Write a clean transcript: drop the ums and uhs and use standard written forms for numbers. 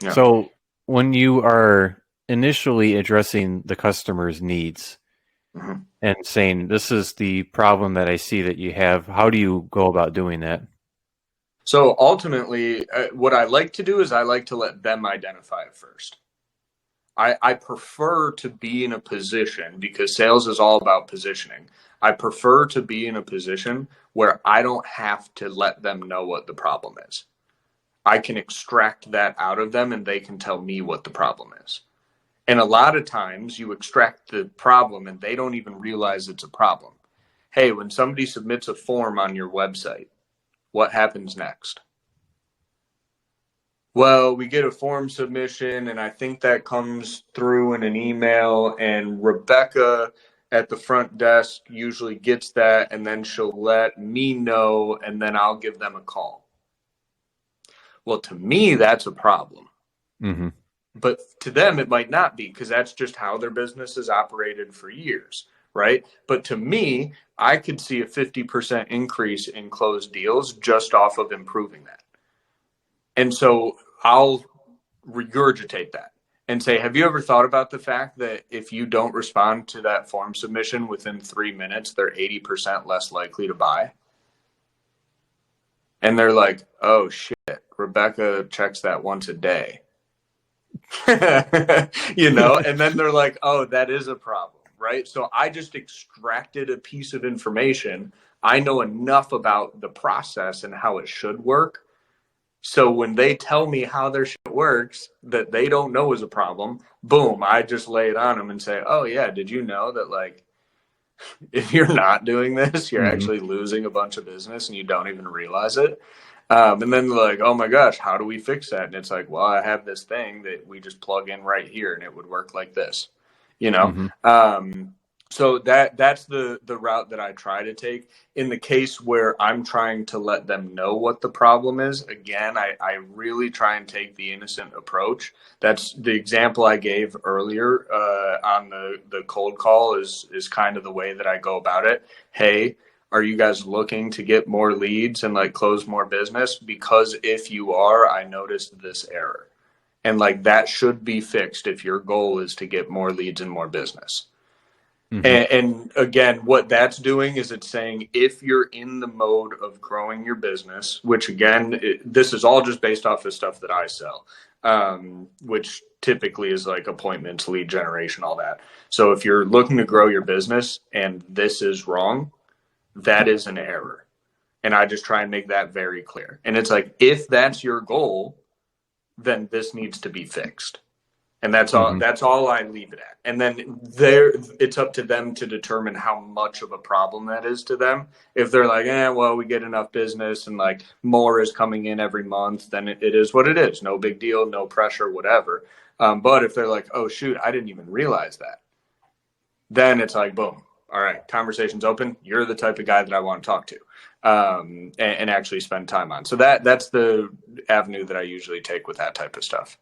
Yeah. So when you are initially addressing the customer's needs Mhm. and saying, this is the problem that I see that you have, how do you go about doing that? So ultimately, what I like to do is I like to let them identify it first. I prefer to be in a position because sales is all about positioning. I prefer to be in a position where I don't have to let them know what the problem is. I can extract that out of them and they can tell me what the problem is. And a lot of times you extract the problem and they don't even realize it's a problem. Hey, when somebody submits a form on your website, what happens next? Well, we get a form submission, and I think that comes through in an email, and Rebecca at the front desk usually gets that, and then she'll let me know, and then I'll give them a call. Well, to me, that's a problem. Hmm. But to them, it might not be because that's just how their business has operated for years, right? But to me, I could see a 50% increase in closed deals just off of improving that. And so I'll regurgitate that and say, have you ever thought about the fact that if you don't respond to that form submission within 3 minutes, they're 80% less likely to buy? And they're like, oh shit, Rebecca checks that once a day. And then they're like, oh, that is a problem, right? So I just extracted a piece of information. I know enough about the process and how it should work. So when they tell me how their shit works that they don't know is a problem, boom, I just lay it on them and say, oh, yeah, did you know that, like, if you're not doing this, you're Hmm. actually losing a bunch of business and you don't even realize it? And then they're like, oh my gosh, how do we fix that? And it's like, well, I have this thing that we just plug in right here and it would work like this, you know? Hmm. So that's the route that I try to take. In the case where I'm trying to let them know what the problem is, again, I really try and take the innocent approach. That's the example I gave earlier on the cold call is kind of the way that I go about it. Hey, are you guys looking to get more leads and like close more business? Because if you are, I noticed this error. And like that should be fixed if your goal is to get more leads and more business. Hmm. And again, what that's doing is it's saying if you're in the mode of growing your business, which again, this is all just based off of stuff that I sell, which typically is like appointments, lead generation, all that. So if you're looking to grow your business and this is wrong, that is an error. And I just try and make that very clear. And it's like, if that's your goal, then this needs to be fixed. And Hmm. that's all I leave it at. And then there it's up to them to determine how much of a problem that is to them. If they're like, well, we get enough business and like more is coming in every month, then it is what it is. No big deal, no pressure, whatever. But if they're like, oh shoot, I didn't even realize that, then it's like, boom, all right, conversation's open. You're the type of guy that I want to talk to, and actually spend time on. So that's the avenue that I usually take with that type of stuff.